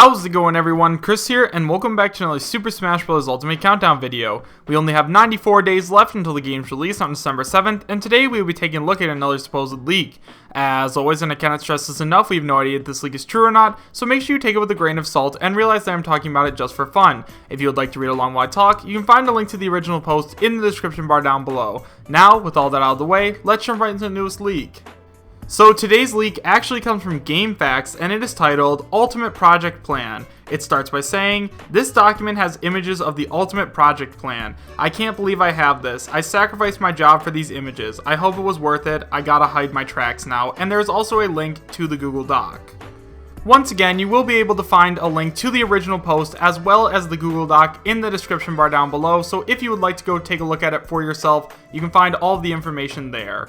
How's it going, everyone? Chris here, and welcome back to another Super Smash Bros. Ultimate Countdown video. We only have 94 days left until the game's release on December 7th, and today we will be taking a look at another supposed leak. As always, and I cannot stress this enough, we have no idea if this leak is true or not, so make sure you take it with a grain of salt and realize that I'm talking about it just for fun. If you would like to read along while I talk, you can find a link to the original post in the description bar down below. Now, with all that out of the way, let's jump right into the newest leak. So today's leak actually comes from GameFAQs, and it is titled Ultimate Project Plan. It starts by saying, "This document has images of the Ultimate Project Plan. I can't believe I have this. I sacrificed my job for these images. I hope it was worth it. I gotta hide my tracks now." And there's also a link to the Google Doc. Once again, you will be able to find a link to the original post as well as the Google Doc in the description bar down below, so if you would like to go take a look at it for yourself, you can find all of the information there.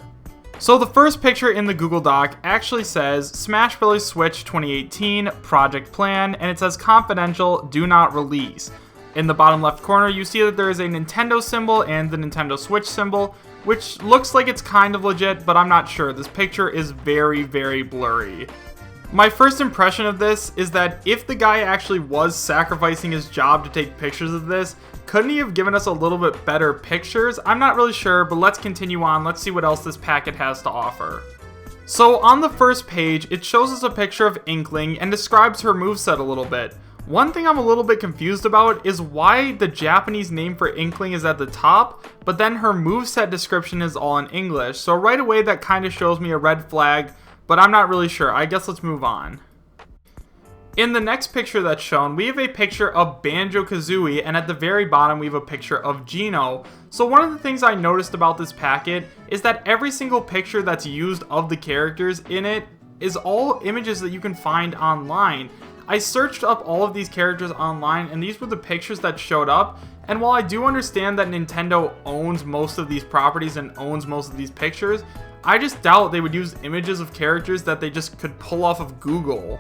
So the first picture in the Google Doc actually says Smash Bros. Switch 2018 Project Plan, and it says confidential, do not release. In the bottom left corner, you see that there is a Nintendo symbol and the Nintendo Switch symbol, which looks like it's kind of legit, but I'm not sure. This picture is very, very blurry. My first impression of this is that if the guy actually was sacrificing his job to take pictures of this, couldn't he have given us a little bit better pictures? I'm not really sure, but let's continue on. Let's see what else this packet has to offer. So on the first page, it shows us a picture of Inkling and describes her moveset a little bit. One thing I'm a little bit confused about is why the Japanese name for Inkling is at the top, but then her moveset description is all in English. So right away that kind of shows me a red flag, but I'm not really sure. I guess let's move on. In the next picture that's shown, we have a picture of Banjo-Kazooie, and at the very bottom we have a picture of Zeno. So one of the things I noticed about this packet is that every single picture that's used of the characters in it is all images that you can find online. I searched up all of these characters online, and these were the pictures that showed up. And while I do understand that Nintendo owns most of these properties and owns most of these pictures, I just doubt they would use images of characters that they just could pull off of Google.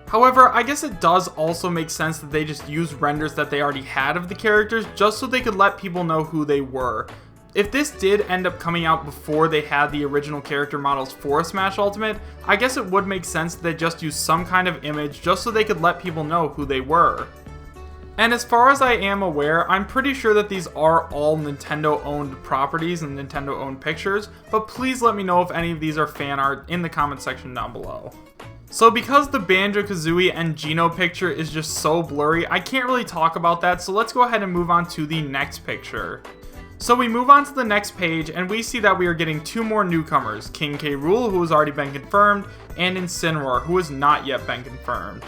However, I guess it does also make sense that they just use renders that they already had of the characters just so they could let people know who they were. If this did end up coming out before they had the original character models for Smash Ultimate, I guess it would make sense that they just use some kind of image just so they could let people know who they were. And as far as I am aware, I'm pretty sure that these are all Nintendo-owned properties and Nintendo-owned pictures, but please let me know if any of these are fan art in the comment section down below. So because the Banjo-Kazooie and Zeno picture is just so blurry, I can't really talk about that, so let's go ahead and move on to the next picture. So we move on to the next page, and we see that we are getting two more newcomers, King K. Rool, who has already been confirmed, and Incineroar, who has not yet been confirmed.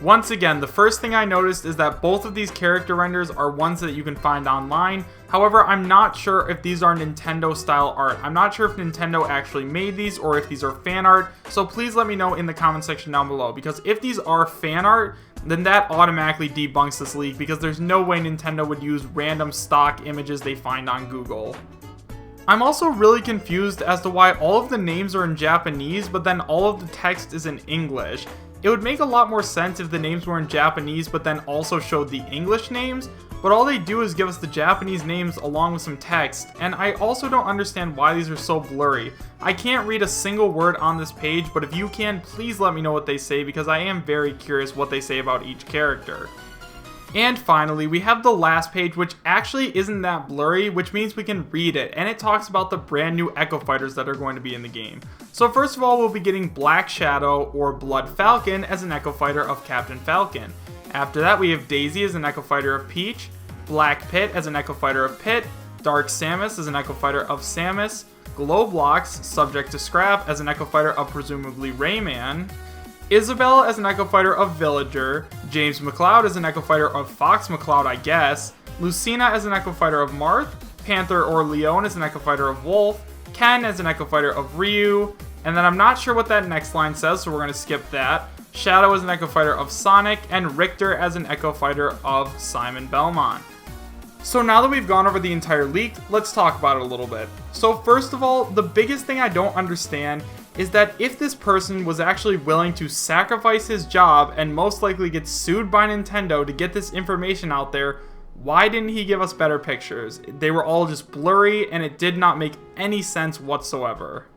Once again, the first thing I noticed is that both of these character renders are ones that you can find online. However, I'm not sure if these are Nintendo style art. I'm not sure if Nintendo actually made these or if these are fan art, so please let me know in the comment section down below, because if these are fan art, then that automatically debunks this leak, because there's no way Nintendo would use random stock images they find on Google. I'm also really confused as to why all of the names are in Japanese, but then all of the text is in English. It would make a lot more sense if the names were in Japanese but then also showed the English names, but all they do is give us the Japanese names along with some text, and I also don't understand why these are so blurry. I can't read a single word on this page, but if you can, please let me know what they say, because I am very curious what they say about each character. And finally, we have the last page, which actually isn't that blurry, which means we can read it, and it talks about the brand new Echo Fighters that are going to be in the game. So first of all, we'll be getting Black Shadow, or Blood Falcon, as an Echo Fighter of Captain Falcon. After that, we have Daisy as an Echo Fighter of Peach, Black Pit as an Echo Fighter of Pit, Dark Samus as an Echo Fighter of Samus, Glowblox, subject to scrap, as an Echo Fighter of presumably Rayman, Isabelle as an Echo Fighter of Villager, James McCloud as an Echo Fighter of Fox McCloud, I guess, Lucina as an Echo Fighter of Marth, Panther or Leon as an Echo Fighter of Wolf, Ken as an Echo Fighter of Ryu, and then I'm not sure what that next line says, so we're going to skip that, Shadow as an Echo Fighter of Sonic, and Richter as an Echo Fighter of Simon Belmont. So now that we've gone over the entire leak, let's talk about it a little bit. So first of all, the biggest thing I don't understand is that if this person was actually willing to sacrifice his job and most likely get sued by Nintendo to get this information out there, why didn't he give us better pictures? They were all just blurry and it did not make any sense whatsoever.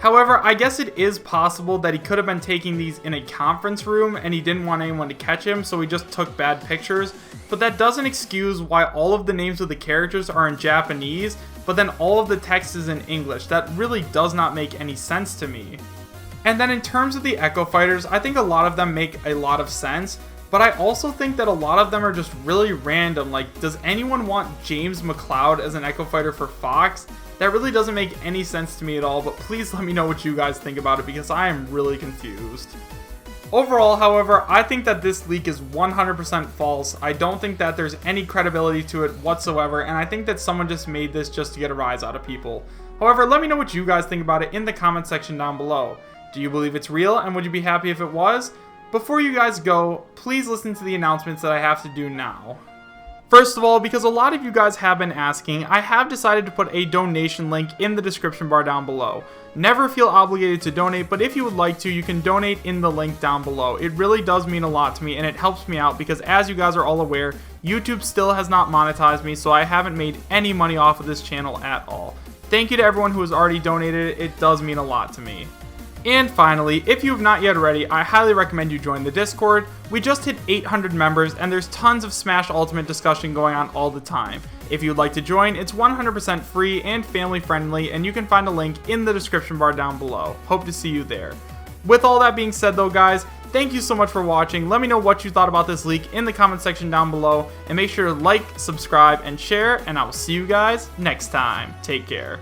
However, I guess it is possible that he could have been taking these in a conference room and he didn't want anyone to catch him, so he just took bad pictures. But that doesn't excuse why all of the names of the characters are in Japanese, but then all of the text is in English. That really does not make any sense to me. And then in terms of the Echo Fighters, I think a lot of them make a lot of sense, but I also think that a lot of them are just really random. Like, does anyone want James McLeod as an Echo Fighter for Fox? That really doesn't make any sense to me at all, but please let me know what you guys think about it because I am really confused. Overall, however, I think that this leak is 100% false. I don't think that there's any credibility to it whatsoever, and I think that someone just made this just to get a rise out of people. However, let me know what you guys think about it in the comment section down below. Do you believe it's real, and would you be happy if it was? Before you guys go, please listen to the announcements that I have to do now. First of all, because a lot of you guys have been asking, I have decided to put a donation link in the description bar down below. Never feel obligated to donate, but if you would like to, you can donate in the link down below. It really does mean a lot to me, and it helps me out because, as you guys are all aware, YouTube still has not monetized me, so I haven't made any money off of this channel at all. Thank you to everyone who has already donated. It does mean a lot to me. And finally, if you have not yet already, I highly recommend you join the Discord. We just hit 800 members and there's tons of Smash Ultimate discussion going on all the time. If you'd like to join, it's 100% free and family friendly, and you can find a link in the description bar down below. Hope to see you there. With all that being said though, guys, thank you so much for watching. Let me know what you thought about this leak in the comment section down below, and make sure to like, subscribe, and share, and I will see you guys next time. Take care.